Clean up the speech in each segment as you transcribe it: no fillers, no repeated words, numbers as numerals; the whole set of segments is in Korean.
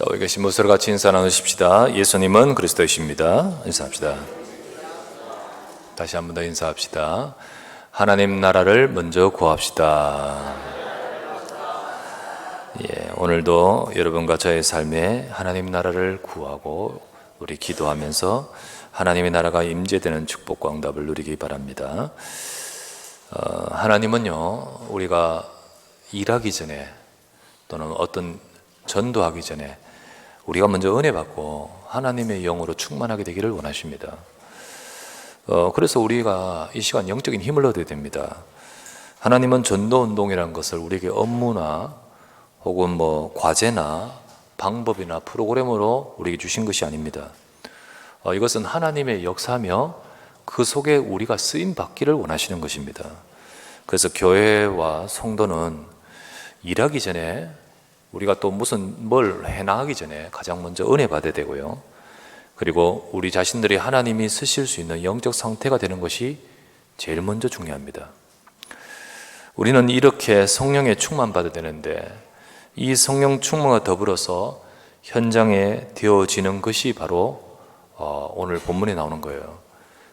자, 우리 계신 모습을 같이 인사 나누십시다. 예수님은 그리스도이십니다. 인사합시다. 다시 한 번 더 인사합시다. 하나님 나라를 먼저 구합시다. 오늘도 여러분과 저의 삶에 하나님 나라를 구하고 우리 기도하면서 하나님의 나라가 임재되는 축복과 응답을 누리기 바랍니다. 하나님은요, 우리가 일하기 전에 또는 어떤 전도하기 전에 우리가 먼저 은혜 받고 하나님의 영으로 충만하게 되기를 원하십니다. 그래서 우리가 이 시간 영적인 힘을 얻어야 됩니다. 하나님은 전도운동이라는 것을 우리에게 업무나 혹은 과제나 방법이나 프로그램으로 우리에게 주신 것이 아닙니다. 이것은 하나님의 역사며 그 속에 우리가 쓰임 받기를 원하시는 것입니다. 그래서 교회와 성도는 일하기 전에 우리가 또 뭘 해나가기 전에 가장 먼저 은혜 받아야 되고요. 그리고 우리 자신들이 하나님이 쓰실 수 있는 영적 상태가 되는 것이 제일 먼저 중요합니다. 우리는 이렇게 성령의 충만 받아야 되는데 이 성령 충만과 더불어서 현장에 되어지는 것이 바로 오늘 본문에 나오는 거예요.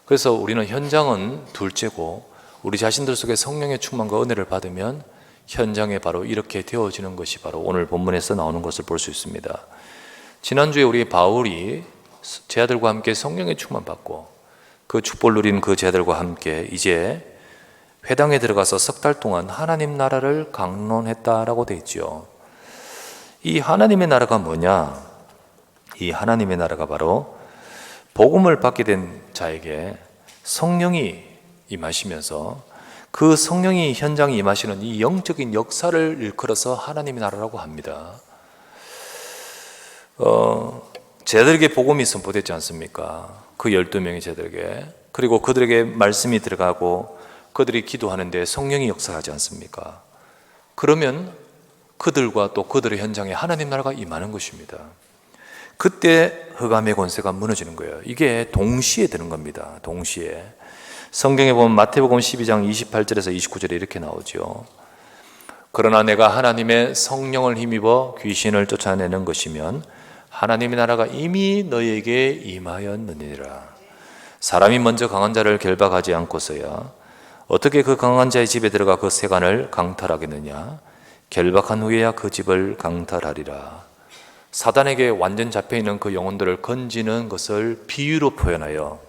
그래서 우리는 현장은 둘째고 우리 자신들 속에 성령의 충만과 은혜를 받으면 현장에 바로 이렇게 되어지는 것이 바로 오늘 본문에서 나오는 것을 볼 수 있습니다. 지난주에 우리 바울이 제자들과 함께 성령의 충만 받고 그 축복을 누린 그 제자들과 함께 이제 회당에 들어가서 석 달 동안 하나님 나라를 강론했다라고 되어 있죠. 이 하나님의 나라가 뭐냐? 이 하나님의 나라가 바로 복음을 받게 된 자에게 성령이 임하시면서 그 성령이 현장에 임하시는 이 영적인 역사를 일컬어서 하나님의 나라라고 합니다. 제자들에게 복음이 선포됐지 않습니까? 그 12명의 제자들에게. 그리고 그들에게 말씀이 들어가고 그들이 기도하는데 성령이 역사하지 않습니까? 그러면 그들과 또 그들의 현장에 하나님 나라가 임하는 것입니다. 그때 흑암의 권세가 무너지는 거예요. 이게 동시에 되는 겁니다. 동시에. 성경에 보면 마태복음 12장 28절에서 29절에 이렇게 나오죠. 그러나 내가 하나님의 성령을 힘입어 귀신을 쫓아내는 것이면 하나님의 나라가 이미 너희에게 임하였느니라. 사람이 먼저 강한 자를 결박하지 않고서야 어떻게 그 강한 자의 집에 들어가 그 세간을 강탈하겠느냐. 결박한 후에야 그 집을 강탈하리라. 사단에게 완전 잡혀있는 그 영혼들을 건지는 것을 비유로 표현하여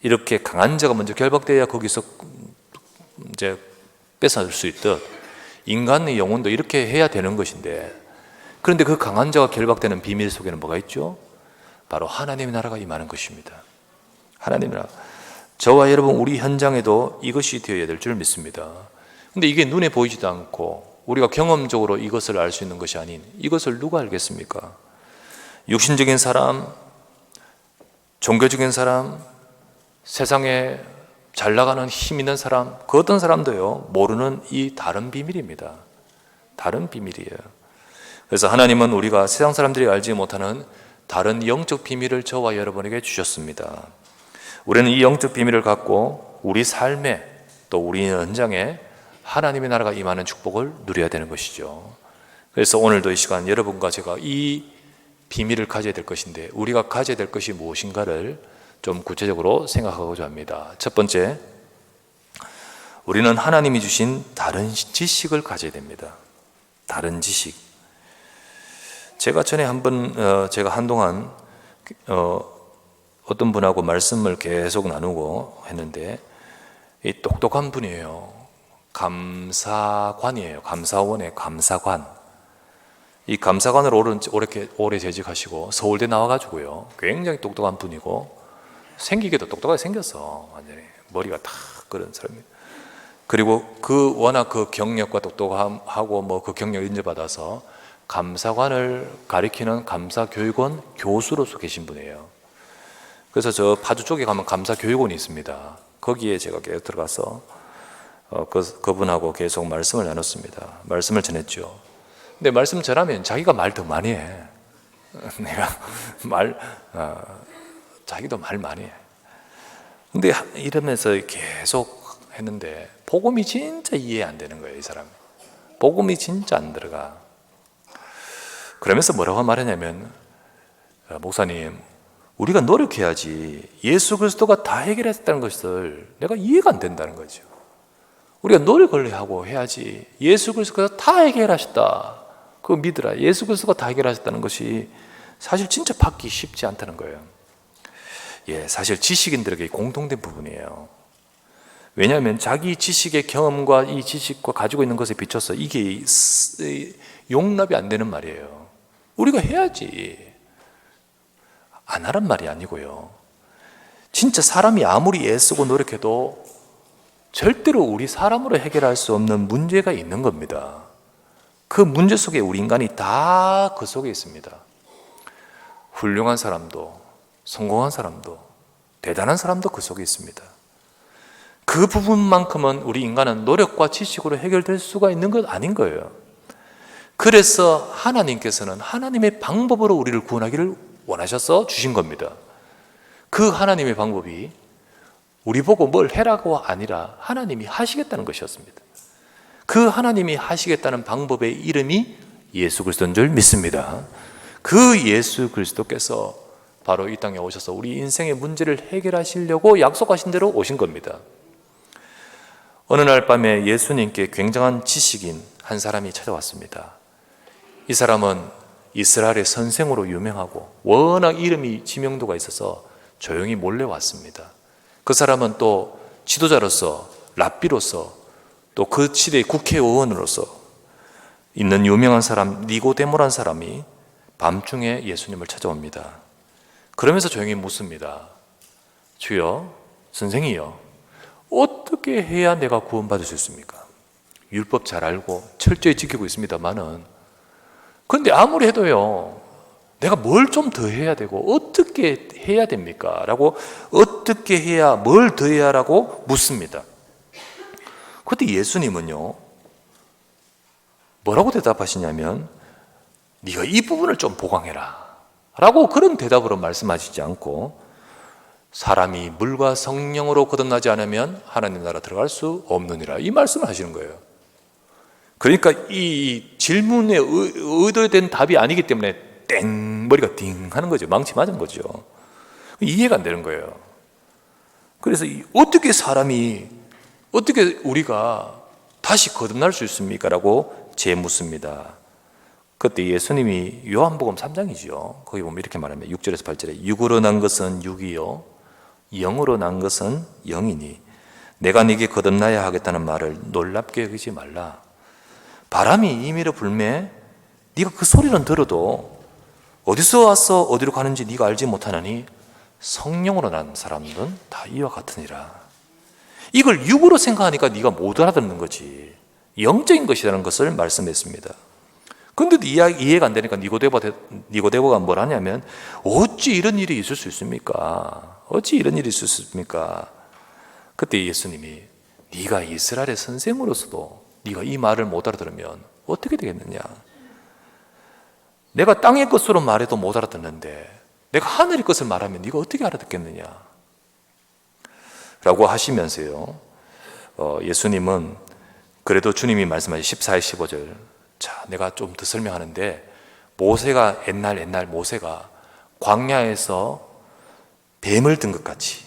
이렇게 강한 자가 먼저 결박되어야 거기서 이제 뺏어올 수 있듯 인간의 영혼도 이렇게 해야 되는 것인데, 그런데 그 강한 자가 결박되는 비밀 속에는 뭐가 있죠? 바로 하나님의 나라가 임하는 것입니다. 하나님의 나라. 저와 여러분 우리 현장에도 이것이 되어야 될 줄 믿습니다. 근데 이게 눈에 보이지도 않고 우리가 경험적으로 이것을 알 수 있는 것이 아닌 이것을 누가 알겠습니까? 육신적인 사람, 종교적인 사람, 세상에 잘 나가는 힘 있는 사람, 그 어떤 사람도요 모르는 이 다른 비밀입니다. 다른 비밀이에요. 그래서 하나님은 우리가 세상 사람들이 알지 못하는 다른 영적 비밀을 저와 여러분에게 주셨습니다. 우리는 이 영적 비밀을 갖고 우리 삶에 또 우리 현장에 하나님의 나라가 임하는 축복을 누려야 되는 것이죠. 그래서 오늘도 이 시간 여러분과 제가 이 비밀을 가져야 될 것인데 우리가 가져야 될 것이 무엇인가를 좀 구체적으로 생각하고자 합니다. 첫 번째, 우리는 하나님이 주신 다른 지식을 가져야 됩니다. 다른 지식. 제가 전에 제가 한동안 어떤 분하고 말씀을 계속 나누고 했는데 이 똑똑한 분이에요. 감사관이에요. 감사원의 감사관. 이 감사관을 오래 재직하시고 서울대 나와가지고요 굉장히 똑똑한 분이고 생기기도 똑똑하게 생겼어. 완전히 머리가 탁 그런 사람이에요. 그리고 워낙 그 경력과 똑똑하고 그 경력 인정받아서 감사관을 가리키는 감사교육원 교수로서 계신 분이에요. 그래서 저 파주 쪽에 가면 감사교육원이 있습니다. 거기에 제가 계속 들어가서 그분하고 계속 말씀을 나눴습니다. 말씀을 전했죠. 근데 말씀 전하면 자기가 말 더 많이 해. 내가 자기도 말 많이 해. 근데 이러면서 계속 했는데 복음이 진짜 이해 안 되는 거예요. 이 사람이 복음이 진짜 안 들어가. 그러면서 뭐라고 말하냐면, 목사님, 우리가 노력해야지 예수 그리스도가 다 해결했다는 것을 내가 이해가 안 된다는 거죠. 우리가 노력을 하고 해야지 예수 그리스도가 다 해결하셨다, 그거 믿으라, 예수 그리스도가 다 해결하셨다는 것이 사실 진짜 받기 쉽지 않다는 거예요. 사실 지식인들에게 공통된 부분이에요. 왜냐하면 자기 지식의 경험과 이 지식과 가지고 있는 것에 비춰서 이게 용납이 안 되는 말이에요. 우리가 해야지, 안 하란 말이 아니고요. 진짜 사람이 아무리 애쓰고 노력해도 절대로 우리 사람으로 해결할 수 없는 문제가 있는 겁니다. 그 문제 속에 우리 인간이 다 그 속에 있습니다. 훌륭한 사람도, 성공한 사람도, 대단한 사람도 그 속에 있습니다. 그 부분만큼은 우리 인간은 노력과 지식으로 해결될 수가 있는 것 아닌 거예요. 그래서 하나님께서는 하나님의 방법으로 우리를 구원하기를 원하셔서 주신 겁니다. 그 하나님의 방법이 우리 보고 뭘 해라고 아니라 하나님이 하시겠다는 것이었습니다. 그 하나님이 하시겠다는 방법의 이름이 예수 그리스도인 줄 믿습니다. 그 예수 그리스도께서 바로 이 땅에 오셔서 우리 인생의 문제를 해결하시려고 약속하신 대로 오신 겁니다. 어느 날 밤에 예수님께 굉장한 지식인 한 사람이 찾아왔습니다. 이 사람은 이스라엘의 선생으로 유명하고 워낙 이름이 지명도가 있어서 조용히 몰래 왔습니다. 그 사람은 또 지도자로서, 랍비로서, 또 그 시대의 국회의원으로서 있는 유명한 사람 니고데모라는 사람이 밤중에 예수님을 찾아옵니다. 그러면서 조용히 묻습니다. 주여, 선생이요, 어떻게 해야 내가 구원받을 수 있습니까? 율법 잘 알고 철저히 지키고 있습니다만은, 근데 아무리 해도요, 내가 뭘 좀 더 해야 되고 어떻게 해야 됩니까? 라고, 어떻게 해야, 뭘 더 해야 라고 묻습니다. 그때 예수님은요, 뭐라고 대답하시냐면, 네가 이 부분을 좀 보강해라 라고 그런 대답으로 말씀하시지 않고, 사람이 물과 성령으로 거듭나지 않으면 하나님 나라 들어갈 수 없느니라, 이 말씀을 하시는 거예요. 그러니까 이 질문에 의도된 답이 아니기 때문에 땡, 머리가 띵 하는 거죠. 망치 맞은 거죠. 이해가 안 되는 거예요. 그래서 어떻게 우리가 다시 거듭날 수 있습니까? 라고 재묻습니다. 그때 예수님이 요한복음 3장이죠. 거기 보면 이렇게 말합니다. 6절에서 8절에 육으로 난 것은 육이요 영으로 난 것은 영이니 내가 네게 거듭나야 하겠다는 말을 놀랍게 여기지 말라. 바람이 임의로 불매 네가 그 소리는 들어도 어디서 와서 어디로 가는지 네가 알지 못하느니 성령으로 난 사람들은 다 이와 같으니라. 이걸 육으로 생각하니까 네가 못 알아듣는 거지, 영적인 것이라는 것을 말씀했습니다. 그런데도 이해가 안 되니까 니고데모가 뭘 하냐면, 어찌 이런 일이 있을 수 있습니까? 어찌 이런 일이 있을 수 있습니까? 그때 예수님이, 네가 이스라엘의 선생으로서도 네가 이 말을 못 알아들으면 어떻게 되겠느냐? 내가 땅의 것으로 말해도 못 알아듣는데 내가 하늘의 것을 말하면 네가 어떻게 알아듣겠느냐? 라고 하시면서요, 예수님은 그래도 주님이 말씀하신 14절 15절, 자, 내가 좀 더 설명하는데, 모세가 옛날 모세가 광야에서 뱀을 든 것 같이,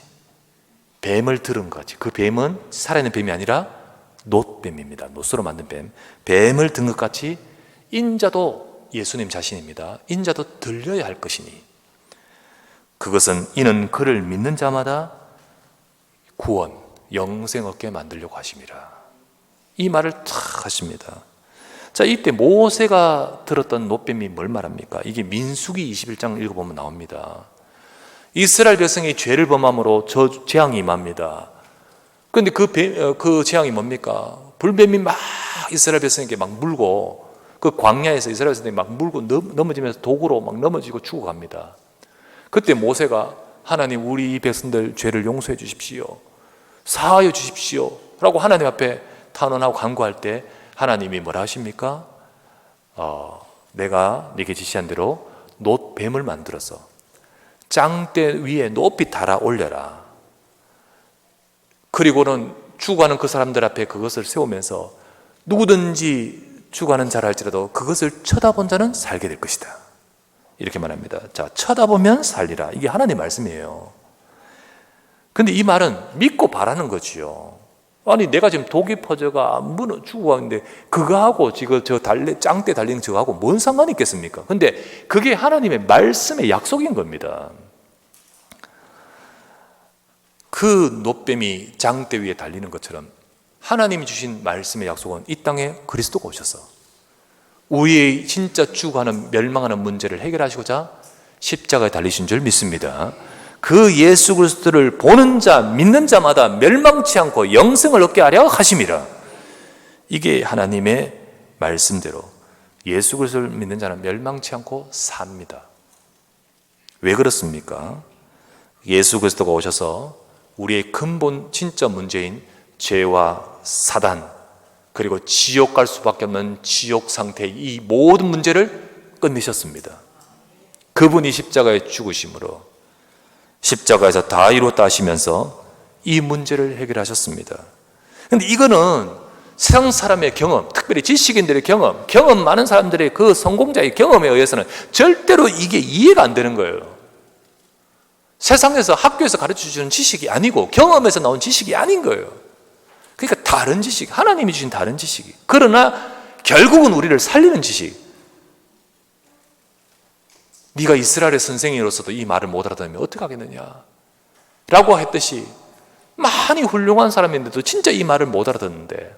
뱀을 들은 것 같이, 그 뱀은 살아있는 뱀이 아니라 놋뱀입니다. 놋으로 만든 뱀. 뱀을 든 것 같이 인자도, 예수님 자신입니다, 인자도 들려야 할 것이니 그것은 이는 그를 믿는 자마다 구원, 영생 얻게 만들려고 하심이라. 이 말을 탁 하십니다. 자, 이때 모세가 들었던 놋뱀이 뭘 말합니까? 이게 민수기 21장 읽어보면 나옵니다. 이스라엘 백성이 죄를 범함으로 재앙이 임합니다. 그런데 그 재앙이 뭡니까? 불뱀이 막 이스라엘 백성에게 막 물고, 그 광야에서 이스라엘 백성이 막 물고 넘어지면서 독으로 막 넘어지고 죽어갑니다. 그때 모세가, 하나님, 우리 백성들 죄를 용서해 주십시오, 사하여 주십시오 라고 하나님 앞에 탄원하고 간구할 때 하나님이 뭐라 하십니까? 내가 네게 지시한 대로 놋뱀을 만들어서 짱대 위에 높이 달아 올려라. 그리고는 죽어가는 그 사람들 앞에 그것을 세우면서 누구든지 죽어가는 자라 할지라도 그것을 쳐다본 자는 살게 될 것이다. 이렇게 말합니다. 자, 쳐다보면 살리라. 이게 하나님의 말씀이에요. 근데 이 말은 믿고 바라는 거지요. 아니, 내가 지금 독이 퍼져가 죽어가는데 그거하고 지금 저 짱대 달리는 저거하고 뭔 상관이 있겠습니까? 근데 그게 하나님의 말씀의 약속인 겁니다. 그 노뱀이 장대 위에 달리는 것처럼 하나님이 주신 말씀의 약속은 이 땅에 그리스도가 오셔서 우리의 진짜 죽어가는 멸망하는 문제를 해결하시고자 십자가에 달리신 줄 믿습니다. 그 예수 그리스도를 보는 자, 믿는 자마다 멸망치 않고 영생을 얻게 하려 하심이라. 이게 하나님의 말씀대로 예수 그리스도를 믿는 자는 멸망치 않고 삽니다. 왜 그렇습니까? 예수 그리스도가 오셔서 우리의 근본 진짜 문제인 죄와 사단, 그리고 지옥 갈 수밖에 없는 지옥 상태의 이 모든 문제를 끝내셨습니다. 그분이 십자가에 죽으심으로 십자가에서 다 이루었다 하시면서 이 문제를 해결하셨습니다. 그런데 이거는 세상 사람의 경험, 특별히 지식인들의 경험 많은 사람들의 그 성공자의 경험에 의해서는 절대로 이게 이해가 안 되는 거예요. 세상에서 학교에서 가르쳐주는 지식이 아니고 경험에서 나온 지식이 아닌 거예요. 그러니까 다른 지식, 하나님이 주신 다른 지식이, 그러나 결국은 우리를 살리는 지식. 네가 이스라엘의 선생이로서도 이 말을 못 알아듣으면 어떻게 하겠느냐 라고 했듯이 많이 훌륭한 사람인데도 진짜 이 말을 못 알아듣는데,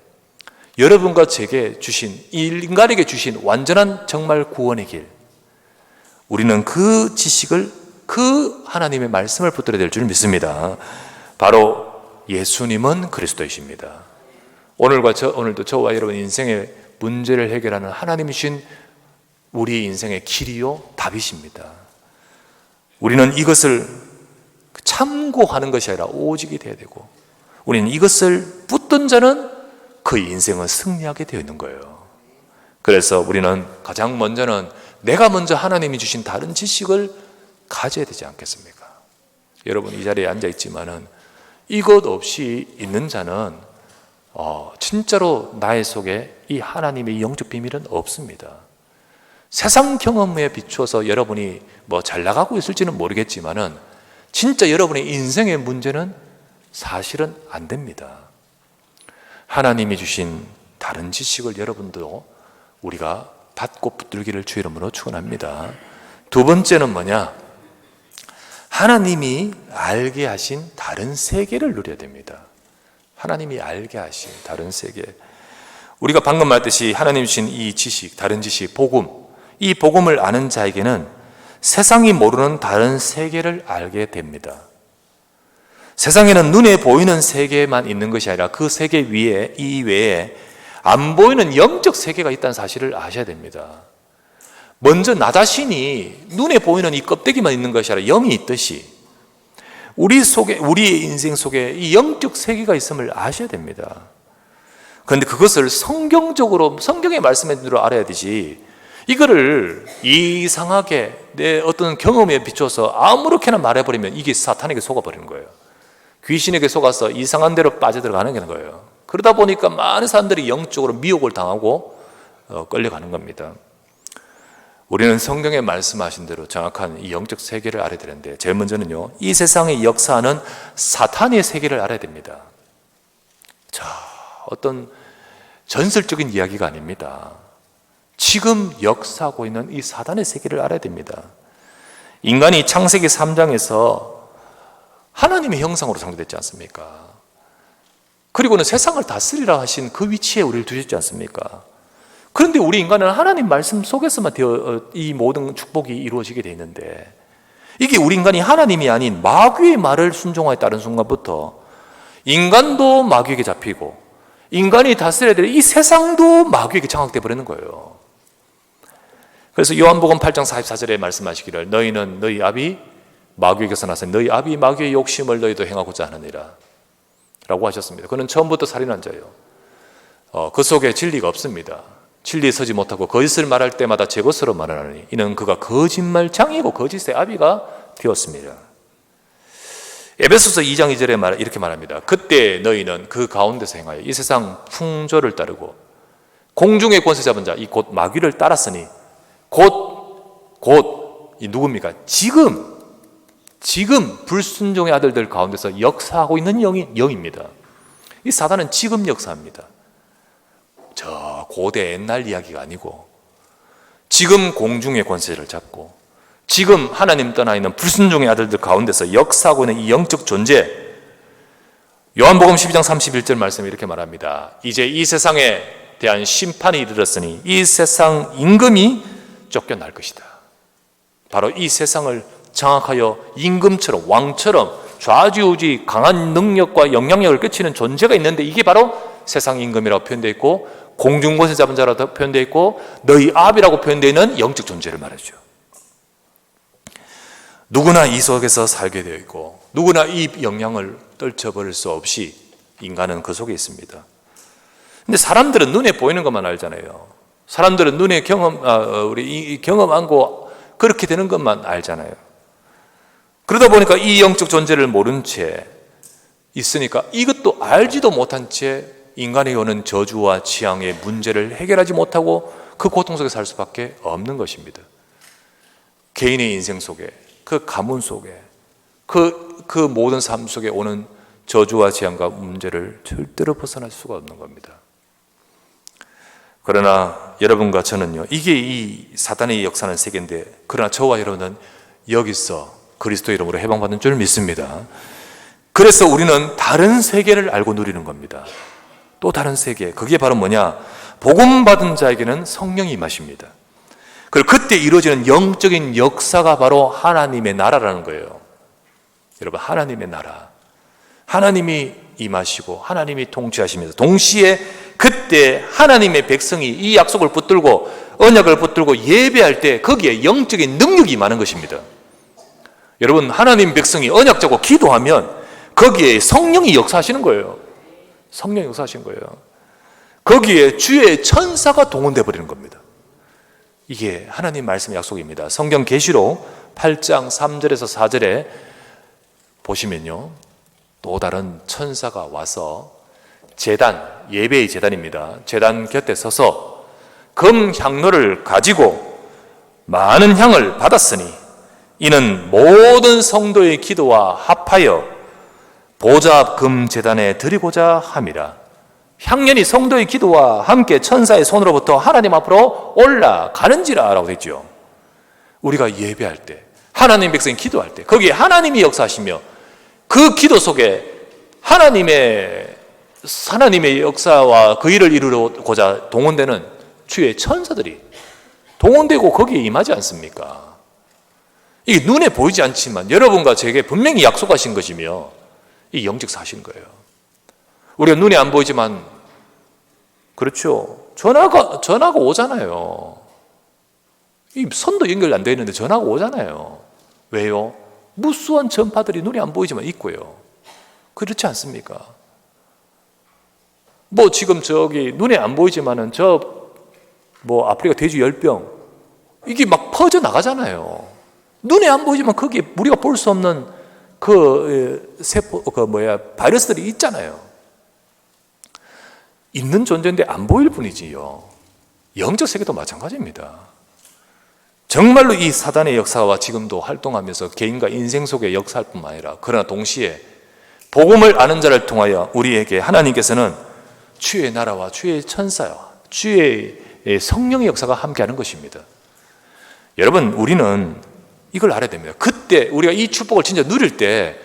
여러분과 제게 주신, 이 인간에게 주신 완전한 정말 구원의 길, 우리는 그 지식을, 그 하나님의 말씀을 붙들어야 될 줄 믿습니다. 바로 예수님은 그리스도이십니다. 오늘도 저와 여러분 인생의 문제를 해결하는 하나님이 주신 우리의 인생의 길이요 답이십니다. 우리는 이것을 참고하는 것이 아니라 오직이 되어야 되고, 우리는 이것을 붙든 자는 그 인생은 승리하게 되어 있는 거예요. 그래서 우리는 가장 먼저는 내가 먼저 하나님이 주신 다른 지식을 가져야 되지 않겠습니까? 여러분 이 자리에 앉아 있지만은 이것 없이 있는 자는 진짜로 나의 속에 이 하나님의 영적 비밀은 없습니다. 세상 경험에 비추어서 여러분이 잘 나가고 있을지는 모르겠지만은 진짜 여러분의 인생의 문제는 사실은 안 됩니다. 하나님이 주신 다른 지식을 여러분도 우리가 받고 붙들기를 주 이름으로 축원합니다. 두 번째는 뭐냐? 하나님이 알게 하신 다른 세계를 누려야 됩니다. 하나님이 알게 하신 다른 세계. 우리가 방금 말했듯이 하나님 주신 이 지식, 다른 지식, 복음, 이 복음을 아는 자에게는 세상이 모르는 다른 세계를 알게 됩니다. 세상에는 눈에 보이는 세계만 있는 것이 아니라 그 세계 위에, 이외에 안 보이는 영적 세계가 있다는 사실을 아셔야 됩니다. 먼저 나 자신이 눈에 보이는 이 껍데기만 있는 것이 아니라 영이 있듯이 우리의 인생 속에 이 영적 세계가 있음을 아셔야 됩니다. 그런데 그것을 성경적으로, 성경의 말씀에 대로 알아야 되지, 이거를 이상하게 내 어떤 경험에 비춰서 아무렇게나 말해버리면 이게 사탄에게 속아버리는 거예요. 귀신에게 속아서 이상한 대로 빠져들어가는 거예요. 그러다 보니까 많은 사람들이 영적으로 미혹을 당하고 끌려가는 겁니다. 우리는 성경에 말씀하신 대로 정확한 이 영적 세계를 알아야 되는데, 제일 먼저는요, 이 세상의 역사하는 사탄의 세계를 알아야 됩니다. 자, 어떤 전설적인 이야기가 아닙니다. 지금 역사하고 있는 이 사탄의 세계를 알아야 됩니다. 인간이 창세기 3장에서 하나님의 형상으로 창조됐지 않습니까? 그리고는 세상을 다스리라 하신 그 위치에 우리를 두셨지 않습니까? 그런데 우리 인간은 하나님 말씀 속에서만 이 모든 축복이 이루어지게 되어 있는데, 이게 우리 인간이 하나님이 아닌 마귀의 말을 순종하에 따른 순간부터 인간도 마귀에게 잡히고 인간이 다스려야 될 이 세상도 마귀에게 장악되어 버리는 거예요. 그래서 요한복음 8장 44절에 말씀하시기를 너희는 너희 아비 마귀에게서 나서 너희 아비 마귀의 욕심을 너희도 행하고자 하느니라 라고 하셨습니다. 그는 처음부터 살인한 자예요. 그 속에 진리가 없습니다. 진리에 서지 못하고 거짓을 말할 때마다 제 것으로 말하느니 이는 그가 거짓말장이고 거짓의 아비가 되었습니다. 에베소서 2장 2절에 이렇게 말합니다. 그때 너희는 그 가운데서 행하여 이 세상 풍조를 따르고 공중의 권세 잡은 자, 이 곧 마귀를 따랐으니 곧 이 누굽니까? 지금 불순종의 아들들 가운데서 역사하고 있는 영입니다. 이 사단은 지금 역사합니다. 저 고대 옛날 이야기가 아니고 지금 공중의 권세를 잡고 지금 하나님 떠나 있는 불순종의 아들들 가운데서 역사하고 있는 이 영적 존재. 요한복음 12장 31절 말씀이 이렇게 말합니다. 이제 이 세상에 대한 심판이 이르렀으니 이 세상 임금이 쫓겨날 것이다. 바로 이 세상을 장악하여 임금처럼 왕처럼 좌지우지 강한 능력과 영향력을 끼치는 존재가 있는데 이게 바로 세상 임금이라고 표현되어 있고 공중권세 잡은 자라고 표현되어 있고 너희 아비라고 표현되어 있는 영적 존재를 말하죠. 누구나 이 속에서 살게 되어 있고 누구나 이 영향을 떨쳐버릴 수 없이 인간은 그 속에 있습니다. 근데 사람들은 눈에 보이는 것만 알잖아요. 사람들은 눈에 우리 경험하고 그렇게 되는 것만 알잖아요. 그러다 보니까 이 영적 존재를 모른 채 있으니까 이것도 알지도 못한 채 인간이 오는 저주와 지향의 문제를 해결하지 못하고 그 고통 속에 살 수밖에 없는 것입니다. 개인의 인생 속에 그 가문 속에 그 모든 삶 속에 오는 저주와 재앙과 문제를 절대로 벗어날 수가 없는 겁니다. 그러나 여러분과 저는요, 이게 이 사단의 역사는 세계인데 그러나 저와 여러분은 여기서 그리스도 이름으로 해방받는 줄 믿습니다. 그래서 우리는 다른 세계를 알고 누리는 겁니다. 또 다른 세계, 그게 바로 뭐냐? 복음 받은 자에게는 성령이 임하십니다. 그리고 그때 이루어지는 영적인 역사가 바로 하나님의 나라라는 거예요. 여러분, 하나님의 나라, 하나님이 임하시고 하나님이 통치하시면서 동시에 그때 하나님의 백성이 이 약속을 붙들고 언약을 붙들고 예배할 때 거기에 영적인 능력이 임하는 것입니다. 여러분, 하나님 백성이 언약 잡고 기도하면 거기에 성령이 역사하시는 거예요. 성령이 역사하시는 거예요. 거기에 주의 천사가 동원되어 버리는 겁니다. 이게 하나님 말씀의 약속입니다. 성경 계시록 8장 3절에서 4절에 보시면요, 또 다른 천사가 와서 제단, 예배의 제단입니다. 제단 곁에 서서 금 향로를 가지고 많은 향을 받았으니 이는 모든 성도의 기도와 합하여 보좌 앞 금 제단에 드리고자 함이라. 향연이 성도의 기도와 함께 천사의 손으로부터 하나님 앞으로 올라가는지라 라고 했죠. 우리가 예배할 때, 하나님 백성이 기도할 때 거기에 하나님이 역사하시며 그 기도 속에 하나님의 역사와 그 일을 이루고자 동원되는 주의 천사들이 동원되고 거기에 임하지 않습니까? 이게 눈에 보이지 않지만 여러분과 제게 분명히 약속하신 것이며 이 영적 사신 거예요. 우리가 눈에 안 보이지만, 그렇죠, 전화가 오잖아요. 이 선도 연결 안 되어 있는데 전화가 오잖아요. 왜요? 무수한 전파들이 눈에 안 보이지만 있고요. 그렇지 않습니까? 뭐 지금 저기 눈에 안 보이지만은 아프리카 돼지 열병 이게 막 퍼져 나가잖아요. 눈에 안 보이지만 거기에 우리가 볼 수 없는 바이러스들이 있잖아요. 있는 존재인데 안 보일 뿐이지요. 영적 세계도 마찬가지입니다. 정말로 이 사단의 역사와 지금도 활동하면서 개인과 인생 속의 역사할 뿐만 아니라 그러나 동시에 복음을 아는 자를 통하여 우리에게 하나님께서는 주의 나라와 주의 천사와 주의 성령의 역사가 함께하는 것입니다. 여러분, 우리는 이걸 알아야 됩니다. 그때 우리가 이 축복을 진짜 누릴 때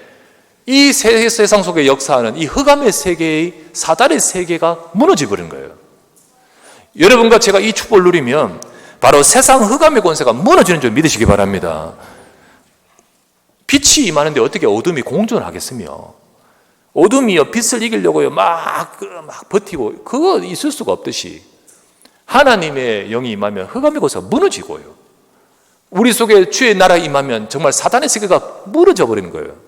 이 세상 속에 역사하는 이 흑암의 세계의 사단의 세계가 무너져 버리는 거예요. 여러분과 제가 이 축복을 누리면 바로 세상 흑암의 권세가 무너지는 줄 믿으시기 바랍니다. 빛이 임하는데 어떻게 어둠이 공존을 하겠으며, 어둠이요 빛을 이기려고요 막 버티고, 그거 있을 수가 없듯이 하나님의 영이 임하면 흑암의 권세가 무너지고요, 우리 속에 주의 나라 임하면 정말 사단의 세계가 무너져 버리는 거예요.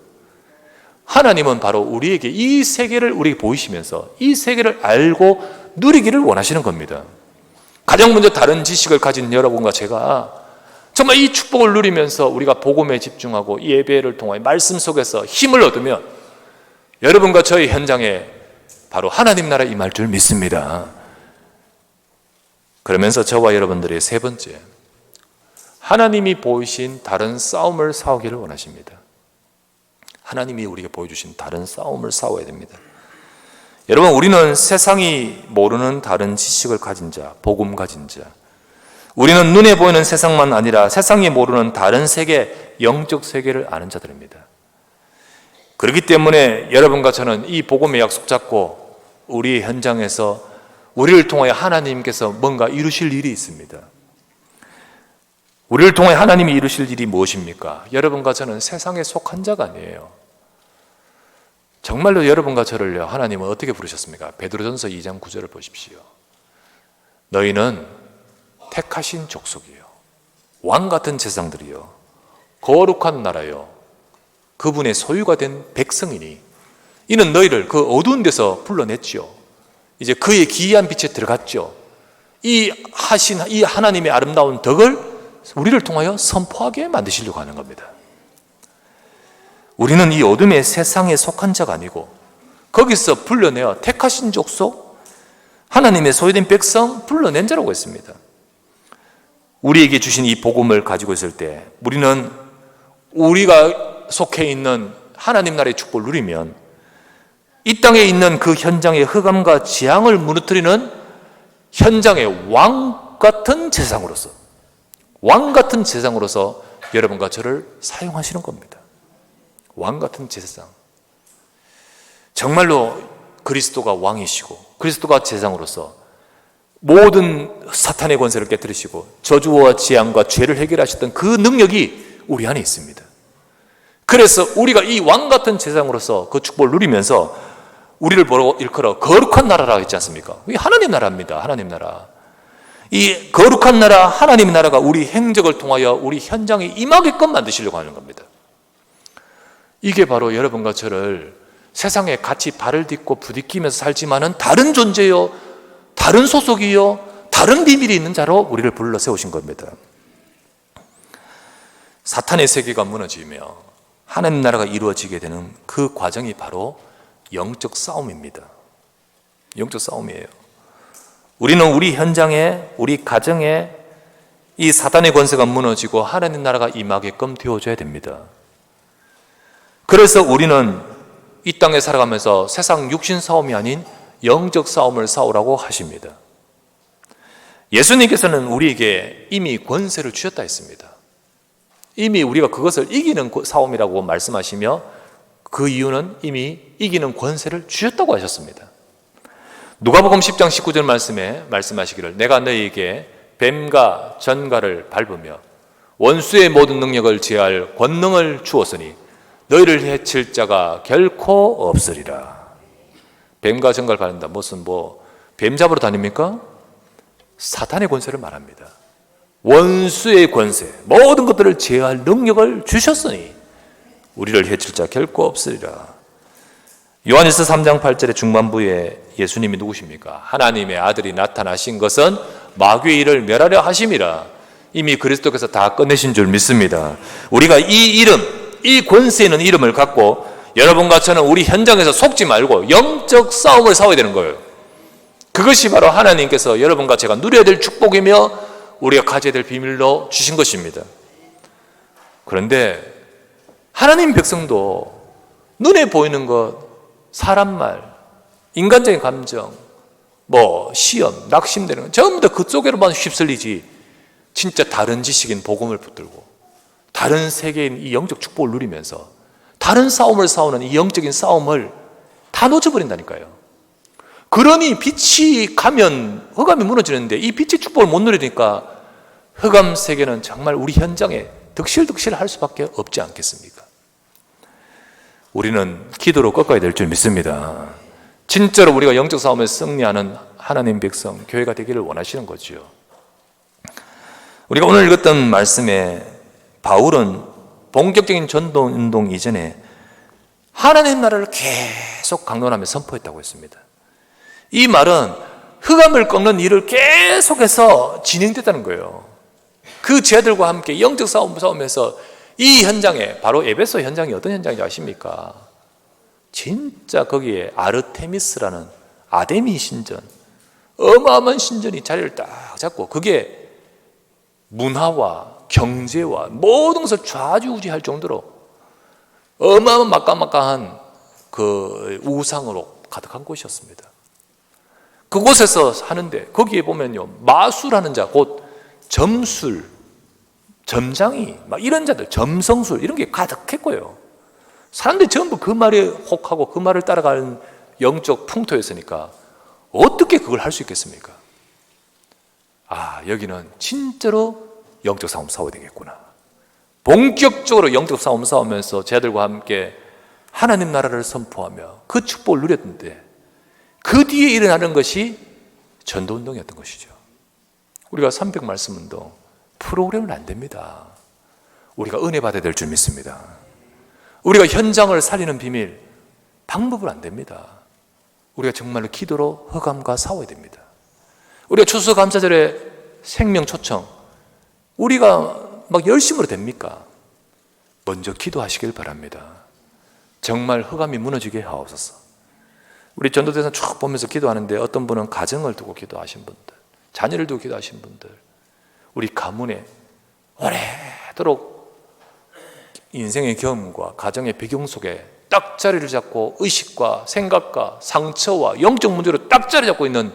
하나님은 바로 우리에게 이 세계를 우리에게 보이시면서 이 세계를 알고 누리기를 원하시는 겁니다. 가장 먼저 다른 지식을 가진 여러분과 제가 정말 이 축복을 누리면서 우리가 복음에 집중하고 이 예배를 통하여 말씀 속에서 힘을 얻으면 여러분과 저의 현장에 바로 하나님 나라 임할 줄 믿습니다. 그러면서 저와 여러분들의 세 번째, 하나님이 보이신 다른 싸움을 싸우기를 원하십니다. 하나님이 우리에게 보여주신 다른 싸움을 싸워야 됩니다. 여러분, 우리는 세상이 모르는 다른 지식을 가진 자, 복음 가진 자, 우리는 눈에 보이는 세상만 아니라 세상이 모르는 다른 세계, 영적 세계를 아는 자들입니다. 그렇기 때문에 여러분과 저는 이 복음의 약속 잡고 우리 현장에서 우리를 통하여 하나님께서 뭔가 이루실 일이 있습니다. 우리를 통해 하나님이 이루실 일이 무엇입니까? 여러분과 저는 세상에 속한 자가 아니에요. 정말로 여러분과 저를요, 하나님은 어떻게 부르셨습니까? 베드로전서 2장 9절을 보십시오. 너희는 택하신 족속이요, 왕같은 제사장들이요, 거룩한 나라요, 그분의 소유가 된 백성이니 이는 너희를 그 어두운 데서 불러냈죠. 이제 그의 기이한 빛에 들어갔죠. 이 하나님의 아름다운 덕을 우리를 통하여 선포하게 만드시려고 하는 겁니다. 우리는 이 어둠의 세상에 속한 자가 아니고 거기서 불러내어 택하신 족속, 하나님의 소유된 백성 불러낸 자라고 했습니다. 우리에게 주신 이 복음을 가지고 있을 때 우리는 우리가 속해 있는 하나님 나라의 축복을 누리면 이 땅에 있는 그 현장의 흑암과 재앙을 무너뜨리는 현장의 왕 같은 제사장으로서, 왕 같은 제사장으로서 여러분과 저를 사용하시는 겁니다. 왕 같은 제사장. 정말로 그리스도가 왕이시고 그리스도가 제사장으로서 모든 사탄의 권세를 깨뜨리시고 저주와 재앙과 죄를 해결하셨던 그 능력이 우리 안에 있습니다. 그래서 우리가 이 왕 같은 제사장으로서 그 축복을 누리면서 우리를 보고 일컬어 거룩한 나라라고 했지 않습니까? 이게 하나님 나라입니다. 하나님 나라. 이 거룩한 나라, 하나님 나라가 우리 행적을 통하여 우리 현장에 임하게끔 만드시려고 하는 겁니다. 이게 바로 여러분과 저를 세상에 같이 발을 딛고 부딪히면서 살지만은 다른 존재요, 다른 소속이요, 다른 비밀이 있는 자로 우리를 불러 세우신 겁니다. 사탄의 세계가 무너지며 하나님 나라가 이루어지게 되는 그 과정이 바로 영적 싸움입니다. 영적 싸움이에요. 우리는 우리 현장에, 우리 가정에 이 사탄의 권세가 무너지고 하나님 나라가 임하게끔 되어줘야 됩니다. 그래서 우리는 이 땅에 살아가면서 세상 육신 싸움이 아닌 영적 싸움을 싸우라고 하십니다. 예수님께서는 우리에게 이미 권세를 주셨다 했습니다. 이미 우리가 그것을 이기는 싸움이라고 말씀하시며 그 이유는 이미 이기는 권세를 주셨다고 하셨습니다. 누가복음 10장 19절 말씀에 말씀하시기를 내가 너희에게 뱀과 전갈을 밟으며 원수의 모든 능력을 제할 권능을 주었으니 너희를 해칠 자가 결코 없으리라. 뱀과 전갈 밟는다. 무슨 뱀 잡으러 다닙니까? 사탄의 권세를 말합니다. 원수의 권세, 모든 것들을 제할 능력을 주셨으니 우리를 해칠 자 결코 없으리라. 요한일서 3장 8절의 중반부에 예수님이 누구십니까? 하나님의 아들이 나타나신 것은 마귀의 일을 멸하려 하심이라. 이미 그리스도께서 다 끝내신 줄 믿습니다. 우리가 이 이름, 이 권세 있는 이름을 갖고 여러분과 저는 우리 현장에서 속지 말고 영적 싸움을 싸워야 되는 거예요. 그것이 바로 하나님께서 여러분과 제가 누려야 될 축복이며 우리가 가져야 될 비밀로 주신 것입니다. 그런데 하나님 백성도 눈에 보이는 것, 사람 말, 인간적인 감정, 시험, 낙심되는 것 전부 다 그쪽에로만 휩쓸리지 진짜 다른 지식인 복음을 붙들고 다른 세계인 이 영적 축복을 누리면서 다른 싸움을 싸우는 이 영적인 싸움을 다 놓쳐버린다니까요. 그러니 빛이 가면 흑암이 무너지는데 이 빛의 축복을 못 누리니까 흑암 세계는 정말 우리 현장에 득실득실 할 수밖에 없지 않겠습니까? 우리는 기도로 꺾어야 될 줄 믿습니다. 진짜로 우리가 영적 싸움에 승리하는 하나님 백성, 교회가 되기를 원하시는 거죠. 우리가 오늘 읽었던 말씀에 바울은 본격적인 전도운동 이전에 하나님 나라를 계속 강론하며 선포했다고 했습니다. 이 말은 흑암을 꺾는 일을 계속해서 진행됐다는 거예요. 그 제자들과 함께 영적 싸움을 싸우면서 이 현장에, 바로 에베소 현장이 어떤 현장인지 아십니까? 진짜 거기에 아르테미스라는 아데미 신전, 어마어마한 신전이 자리를 딱 잡고 그게 문화와 경제와 모든 것을 좌지우지할 정도로 어마어마한 막강막강한 그 우상으로 가득한 곳이었습니다. 그곳에서 하는데 거기에 보면요, 마술하는 자, 곧 점술, 점장이 막 이런 자들, 점성술 이런 게 가득했고요. 사람들이 전부 그 말에 혹하고 그 말을 따라가는 영적 풍토였으니까 어떻게 그걸 할 수 있겠습니까? 아, 여기는 진짜로 영적 싸움 싸워야 되겠구나. 본격적으로 영적 싸움 싸우면서 쟤들과 함께 하나님 나라를 선포하며 그 축복을 누렸는데 그 뒤에 일어나는 것이 전도운동이었던 것이죠. 우리가 300 말씀운동 프로그램은 안 됩니다. 우리가 은혜 받아야 될 줄 믿습니다. 우리가 현장을 살리는 비밀 방법은 안 됩니다. 우리가 정말로 기도로 흑암과 싸워야 됩니다. 우리가 추수감사절에 생명 초청 우리가 막 열심으로 됩니까? 먼저 기도하시길 바랍니다. 정말 흑암이 무너지게 하옵소서. 우리 전도대상 쭉 보면서 기도하는데 어떤 분은 가정을 두고 기도하신 분들, 자녀를 두고 기도하신 분들, 우리 가문에 오래도록 인생의 경험과 가정의 배경 속에 딱 자리를 잡고 의식과 생각과 상처와 영적 문제로 딱 자리 잡고 있는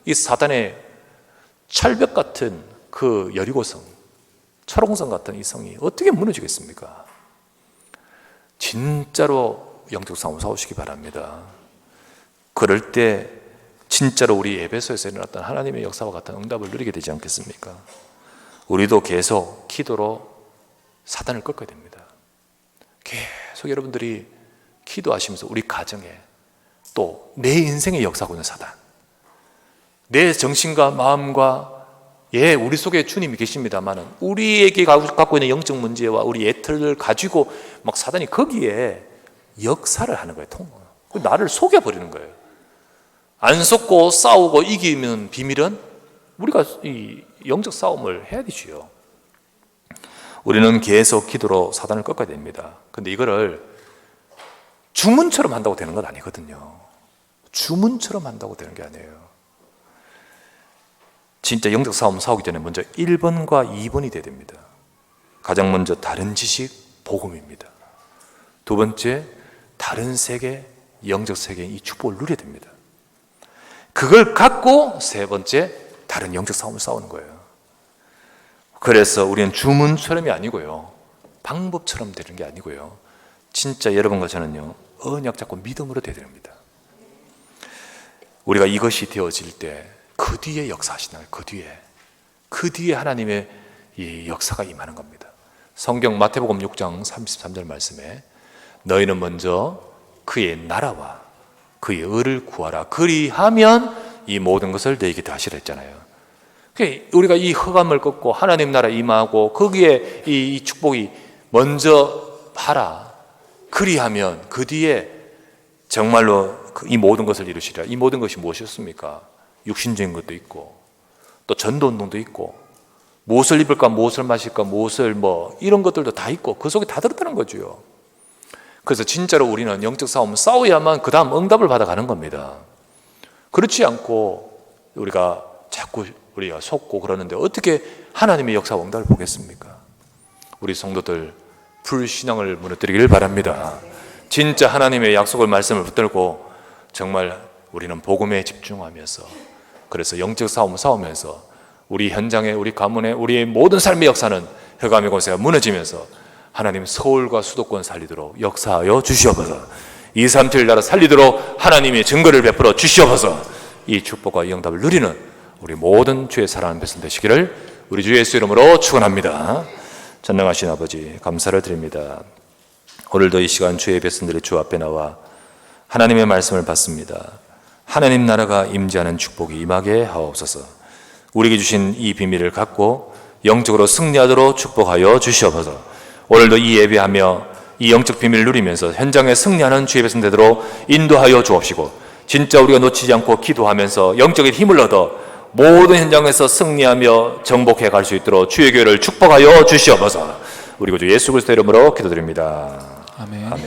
이 사단의 철벽 같은 그 여리고성, 철옹성 같은 이 성이 어떻게 무너지겠습니까? 진짜로 영적 싸움 싸우시기 바랍니다. 그럴 때 진짜로 우리 에베소에서 일어났던 하나님의 역사와 같은 응답을 누리게 되지 않겠습니까? 우리도 계속 기도로 사단을 꺾어야 됩니다. 계속 여러분들이 기도하시면서 우리 가정에 또 내 인생의 역사하고 있는 사단, 내 정신과 마음과 우리 속에 주님이 계십니다만은 우리에게 갖고 있는 영적 문제와 우리 애틀을 가지고 막 사단이 거기에 역사를 하는 거예요. 나를 속여버리는 거예요. 안 속고 싸우고 이기는 비밀은 우리가 이 영적 싸움을 해야 되지요. 우리는 계속 기도로 사단을 꺾어야 됩니다. 근데 이거를 주문처럼 한다고 되는 건 아니거든요. 주문처럼 한다고 되는 게 아니에요. 진짜 영적 싸움 싸우기 전에 먼저 1번과 2번이 돼야 됩니다. 가장 먼저 다른 지식, 복음입니다. 두 번째, 다른 세계, 영적 세계의 이 축복을 누려야 됩니다. 그걸 갖고 세 번째, 다른 영적 싸움을 싸우는 거예요. 그래서 우리는 주문처럼이 아니고요, 방법처럼 되는 게 아니고요, 진짜 여러분과 저는요, 언약 잡고 믿음으로 되어야 됩니다. 우리가 이것이 되어질 때 그 뒤에 역사하시나요? 그 뒤에 하나님의 이 역사가 임하는 겁니다. 성경 마태복음 6장 33절 말씀에 너희는 먼저 그의 나라와 그의 의를 구하라. 그리하면 이 모든 것을 너희에게 더하시라 했잖아요. 우리가 이 흑암을 꺾고 하나님 나라 임하고 거기에 이 축복이 먼저 하라. 그리하면 그 뒤에 정말로 이 모든 것을 이루시리라. 이 모든 것이 무엇이었습니까? 육신적인 것도 있고 또 전도운동도 있고 무엇을 입을까, 무엇을 마실까, 무엇을 이런 것들도 다 있고 그 속에 다 들었다는 거죠. 그래서 진짜로 우리는 영적 싸움을 싸워야만 그 다음 응답을 받아가는 겁니다. 그렇지 않고 우리가 자꾸 우리가 속고 그러는데 어떻게 하나님의 역사와 응답을 보겠습니까? 우리 성도들 불신앙을 무너뜨리길 바랍니다. 진짜 하나님의 약속을 말씀을 붙들고 정말 우리는 복음에 집중하면서, 그래서 영적 싸움을 싸우면서 우리 현장에, 우리 가문에, 우리의 모든 삶의 역사는 흑암의 권세가 무너지면서 하나님 서울과 수도권 살리도록 역사하여 주시옵소서. 237 나라 살리도록 하나님의 증거를 베풀어 주시옵소서. 이 축복과 이 응답을 누리는 우리 모든 주의 사랑하는 백성 되시기를 우리 주 예수 이름으로 축원합니다. 전능하신 아버지, 감사를 드립니다. 오늘도 이 시간 주의 백성들의 주 앞에 나와 하나님의 말씀을 받습니다. 하나님 나라가 임재하는 축복이 임하게 하옵소서. 우리에게 주신 이 비밀을 갖고 영적으로 승리하도록 축복하여 주시옵소서. 오늘도 이 예배하며 이 영적 비밀을 누리면서 현장에 승리하는 주의 백성 되도록 인도하여 주옵시고, 진짜 우리가 놓치지 않고 기도하면서 영적인 힘을 얻어 모든 현장에서 승리하며 정복해 갈 수 있도록 주의 교회를 축복하여 주시옵소서. 우리 구주 예수 그리스도 이름으로 기도드립니다. 아멘. 아멘.